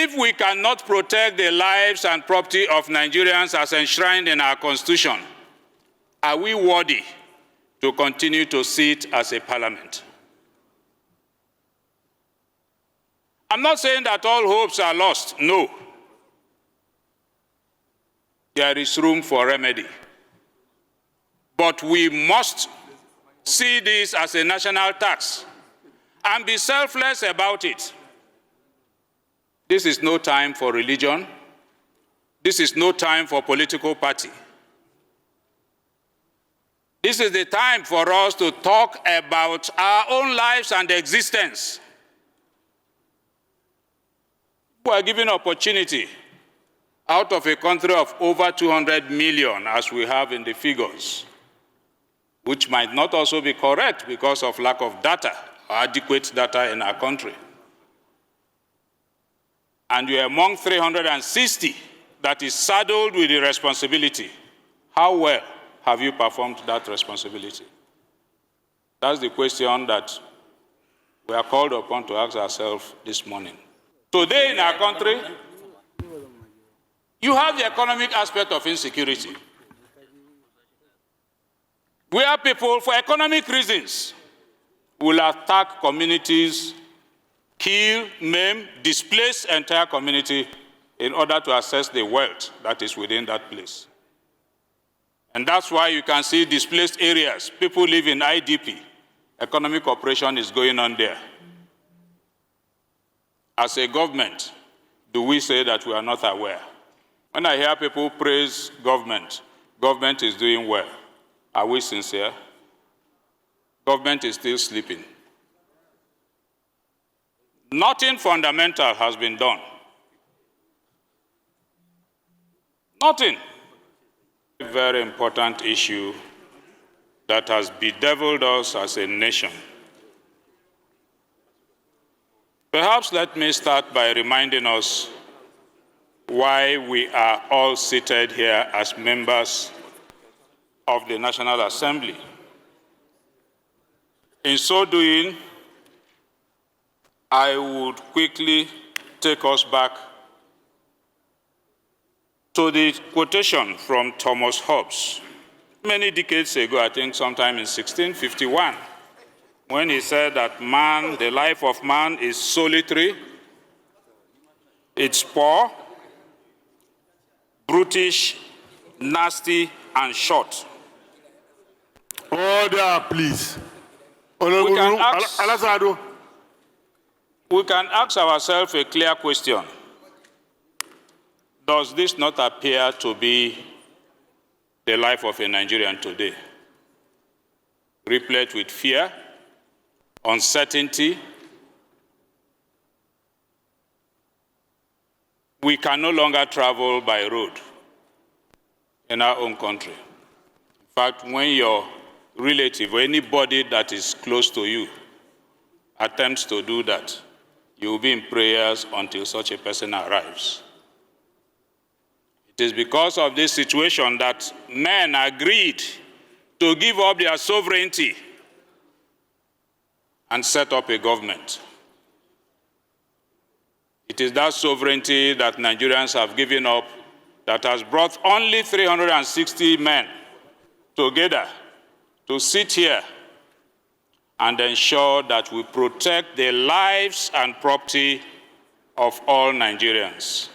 If we cannot protect the lives and property of Nigerians as enshrined in our Constitution, are we worthy to continue to sit as a parliament? I'm not saying that all hopes are lost, no. There is room for remedy. But we must see this as a national tax and be selfless about it. This is no time for religion. This is no time for political party. This is the time for us to talk about our own lives and existence. We are given opportunity out of a country of over 200 million, as we have in the figures, which might not also be correct because of lack of data, or adequate data in our country. And you are among 360 that is saddled with the responsibility. How well have you performed that responsibility? That's the question that we are called upon to ask ourselves this morning. Today in our country, you have the economic aspect of insecurity, where people, for economic reasons, will attack communities, kill, maim, displace entire community in order to access the wealth that is within that place. And that's why you can see displaced areas. People live in IDP. Economic operation is going on there. As a government, do we say that we are not aware? When I hear people praise government is doing well. Are we sincere? Government is still sleeping. Nothing fundamental has been done. Nothing. A very important issue that has bedeviled us as a nation. Perhaps let me start by reminding us why we are all seated here as members of the National Assembly. In so doing, I would quickly take us back to the quotation from Thomas Hobbes, many decades ago, I think sometime in 1651, when he said that man, the life of man is solitary, it's poor, brutish, nasty, and short. Order, please. We can ask ourselves a clear question. Does this not appear to be the life of a Nigerian today? Replete with fear, uncertainty. We can no longer travel by road in our own country. In fact, when your relative or anybody that is close to you attempts to do that, you will be in prayers until such a person arrives. It is because of this situation that men agreed to give up their sovereignty and set up a government. It is that sovereignty that Nigerians have given up that has brought only 360 men together to sit here and ensure that we protect the lives and property of all Nigerians.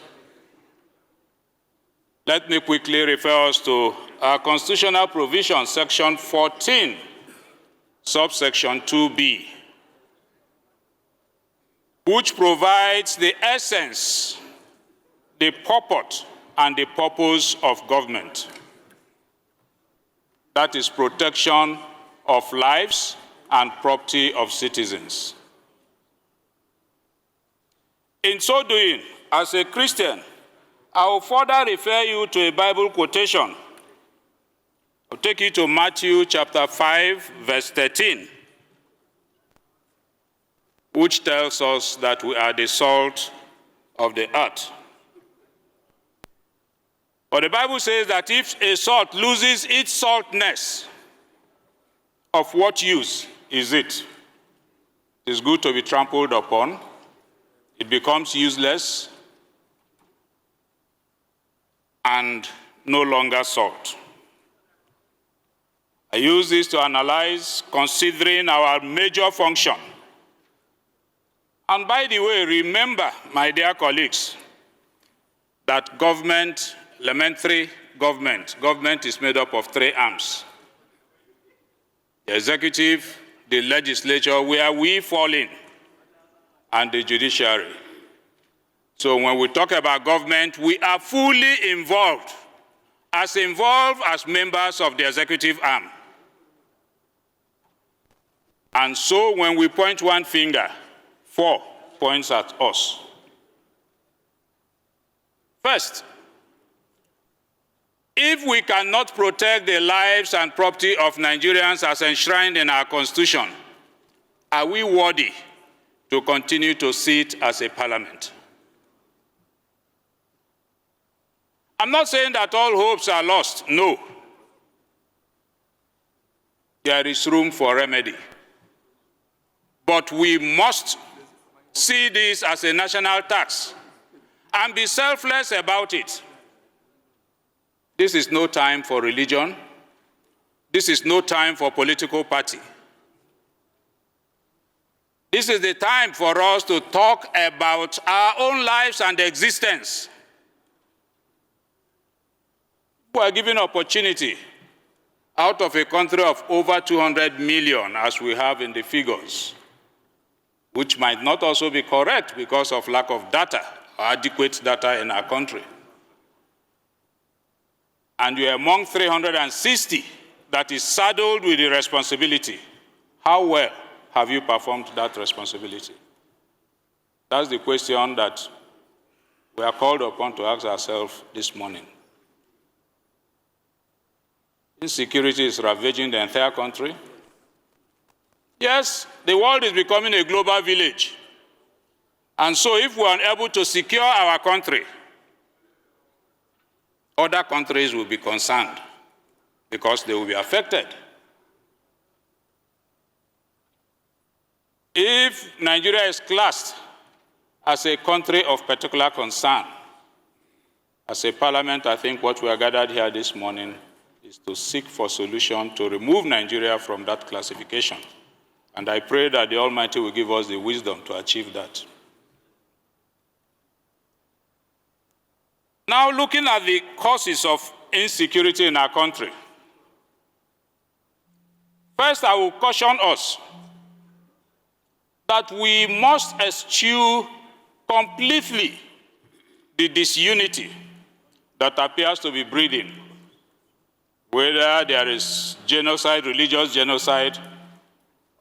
Let me quickly refer us to our constitutional provision, section 14, subsection 2B, which provides the essence, the purport, and the purpose of government. That is protection of lives and property of citizens. In so doing, as a Christian, I will further refer you to a Bible quotation. I'll take you to Matthew chapter 5, verse 13, which tells us that we are the salt of the earth. But the Bible says that if a salt loses its saltness, of what use is it? It is good to be trampled upon. It becomes useless. and no longer salt. I use this to analyze, considering our major function. And by the way, remember, my dear colleagues, that government, parliamentary government is made up of three arms: the executive, the legislature, where we fall in, and the judiciary. So when we talk about government, we are fully involved as members of the executive arm. And so when we point one finger, 4 points at us. First, if we cannot protect the lives and property of Nigerians as enshrined in our Constitution, are we worthy to continue to sit as a parliament? I'm not saying that all hopes are lost. No. There is room for remedy. But we must see this as a national tax and be selfless about it. This is no time for religion. This is no time for political party. This is the time for us to talk about our own lives and existence. We are given opportunity out of a country of over 200 million, as we have in the figures, which might not also be correct because of lack of data, or adequate data in our country. And you are among 360 that is saddled with the responsibility. How well have you performed that responsibility? That's the question that we are called upon to ask ourselves this morning. Insecurity is ravaging the entire country. Yes, the world is becoming a global village. And so if we are unable to secure our country, other countries will be concerned because they will be affected. If Nigeria is classed as a country of particular concern, as a parliament, I think what we are gathered here this morning is to seek for solution to remove Nigeria from that classification. And I pray that the Almighty will give us the wisdom to achieve that. Now, looking at the causes of insecurity in our country, first I will caution us that we must eschew completely the disunity that appears to be breeding, whether there is genocide, religious genocide,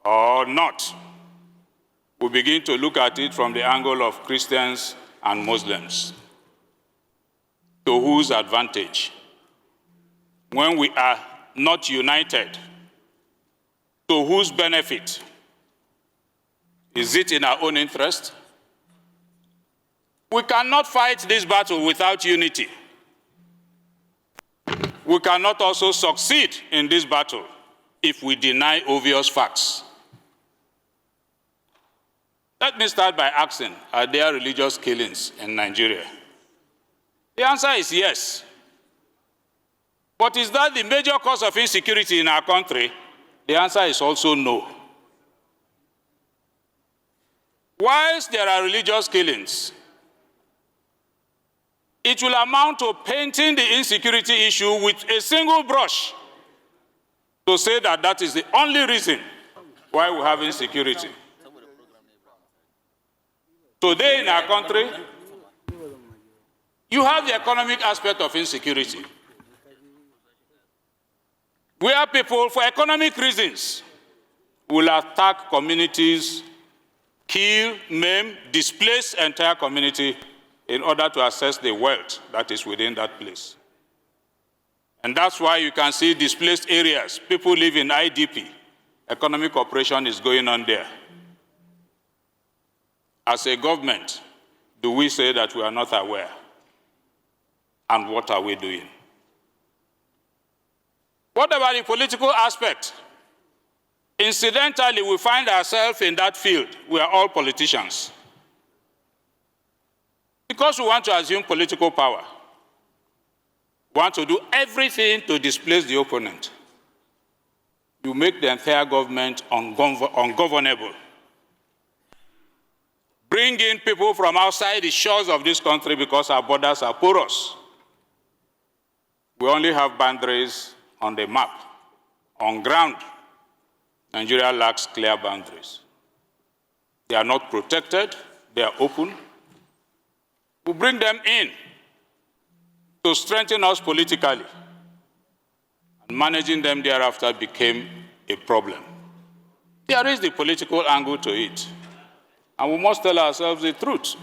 or not. We begin to look at it from the angle of Christians and Muslims. To whose advantage? When we are not united, to whose benefit? Is it in our own interest? We cannot fight this battle without unity. We cannot also succeed in this battle if we deny obvious facts. Let me start by asking, are there religious killings in Nigeria? The answer is yes. But is that the major cause of insecurity in our country? The answer is also no. Whilst there are religious killings, it will amount to painting the insecurity issue with a single brush to say that that is the only reason why we have insecurity. Today in our country, you have the economic aspect of insecurity, where people, for economic reasons, will attack communities, kill, maim, displace entire community in order to access the wealth that is within that place. And that's why you can see displaced areas. People live in IDP. Economic operation is going on there. As a government, do we say that we are not aware? And what are we doing? What about the political aspect? Incidentally, we find ourselves in that field. We are all politicians. Because we want to assume political power. want to do everything to displace the opponent. You make the entire government ungovernable. Bring in people from outside the shores of this country because our borders are porous. We only have boundaries on the map. On ground, Nigeria lacks clear boundaries. They are not protected, they are open. We bring them in to strengthen us politically. And managing them thereafter became a problem. There is the political angle to it. And we must tell ourselves the truth.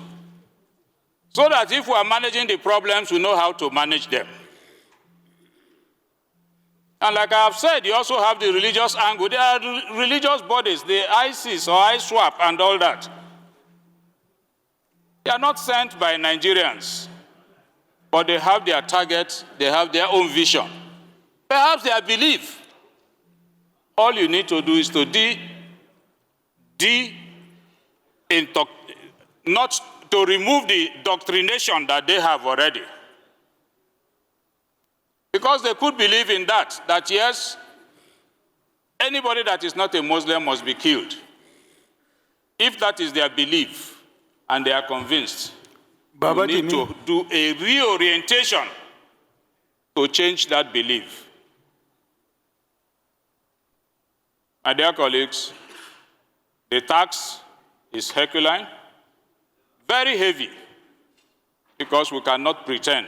So that if we are managing the problems, we know how to manage them. And like I have said, you also have the religious angle. There are religious bodies, the ISIS or ISWAP and all that. They are not sent by Nigerians, but they have their target, they have their own vision. Perhaps their belief. All you need to do is to not to remove the doctrination that they have already. Because they could believe in that yes, anybody that is not a Muslim must be killed. If that is their belief and they are convinced, we need to do a reorientation to change that belief. My dear colleagues, the tax is Herculean, very heavy, because we cannot pretend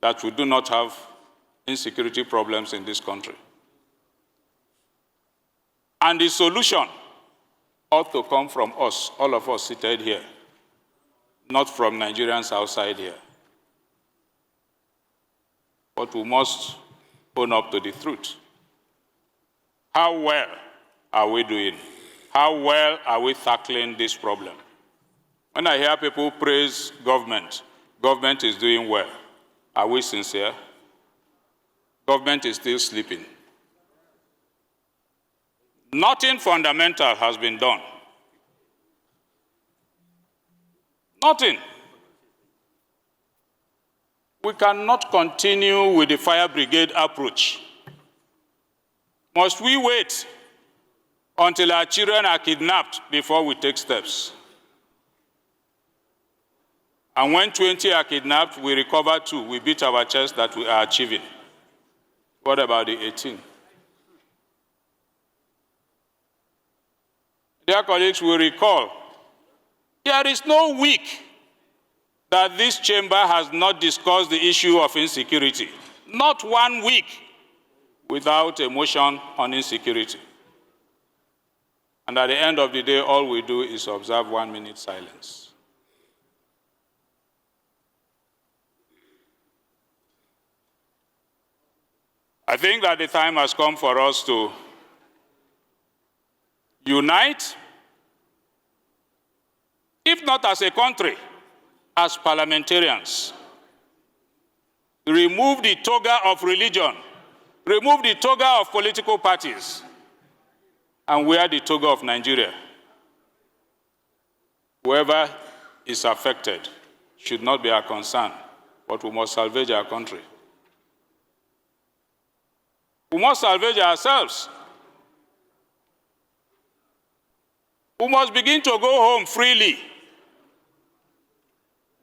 that we do not have insecurity problems in this country. And the solution ought to come from us, all of us seated here, not from Nigerians outside here. But we must own up to the truth. How well are we doing? How well are we tackling this problem? When I hear people praise government is doing well. Are we sincere? Government is still sleeping. Nothing fundamental has been done. Nothing. We cannot continue with the fire brigade approach. Must we wait until our children are kidnapped before we take steps? And when 20 are kidnapped, we recover 2. We beat our chest that we are achieving. What about the 18? Dear colleagues, we recall, there is no week that this chamber has not discussed the issue of insecurity. Not 1 week without a motion on insecurity. And at the end of the day, all we do is observe 1 minute silence. I think that the time has come for us to unite, if not as a country, as parliamentarians. Remove the toga of religion, remove the toga of political parties, and wear the toga of Nigeria. Whoever is affected should not be our concern, but we must salvage our country. We must salvage ourselves. We must begin to go home freely.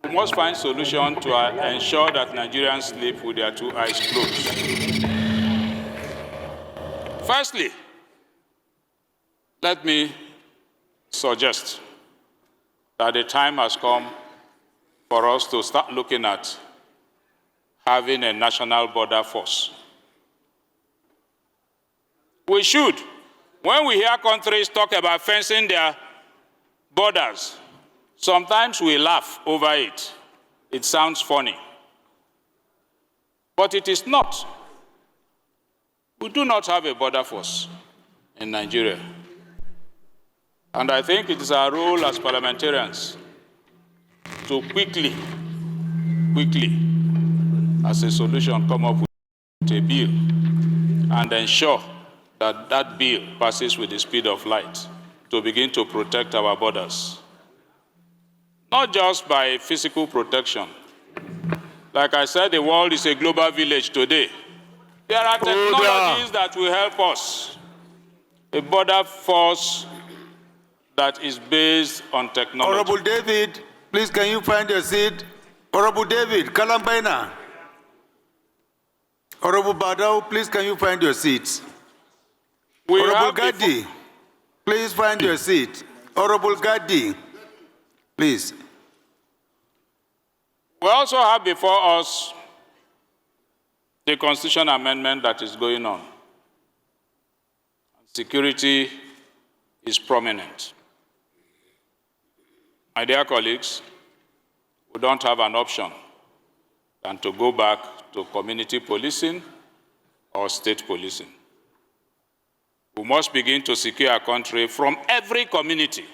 We must find solutions to ensure that Nigerians sleep with their 2 eyes closed. Firstly, let me suggest that the time has come for us to start looking at having a national border force. We should. When we hear countries talk about fencing their borders, sometimes we laugh over it. It sounds funny. But it is not. We do not have a border force in Nigeria. And I think it is our role as parliamentarians to quickly, as a solution, come up with a bill and ensure that that bill passes with the speed of light to begin to protect our borders. Not just by physical protection, Like I said, the world is a global village today. There are technologies that will help us. A border force that is based on technology. Honorable David, please can you find your seat? Honorable David, Kalambaina. Honorable Badao, please can you find your seat? Honorable Gadi, please find your seat. Honorable Gadi, please. We also have before us the Constitution amendment that is going on. Security is prominent. My dear colleagues, we don't have an option than to go back to community policing or state policing. We must begin to secure our country from every community.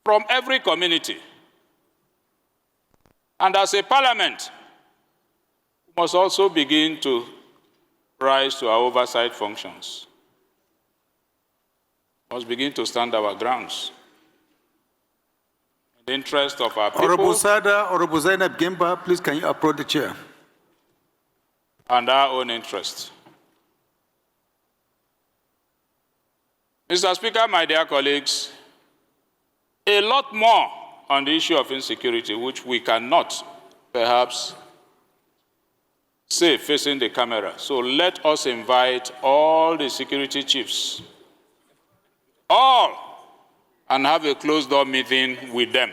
From every community. And as a parliament, we must also begin to rise to our oversight functions. We must begin to stand our grounds. In the interest of our people. Honorable Sada, Honorable Zainab Gemba, please can you approach the chair? And our own interest. Mr. Speaker, my dear colleagues, a lot more on the issue of insecurity, which we cannot perhaps say facing the camera. So let us invite all the security chiefs, all, and have a closed-door meeting with them.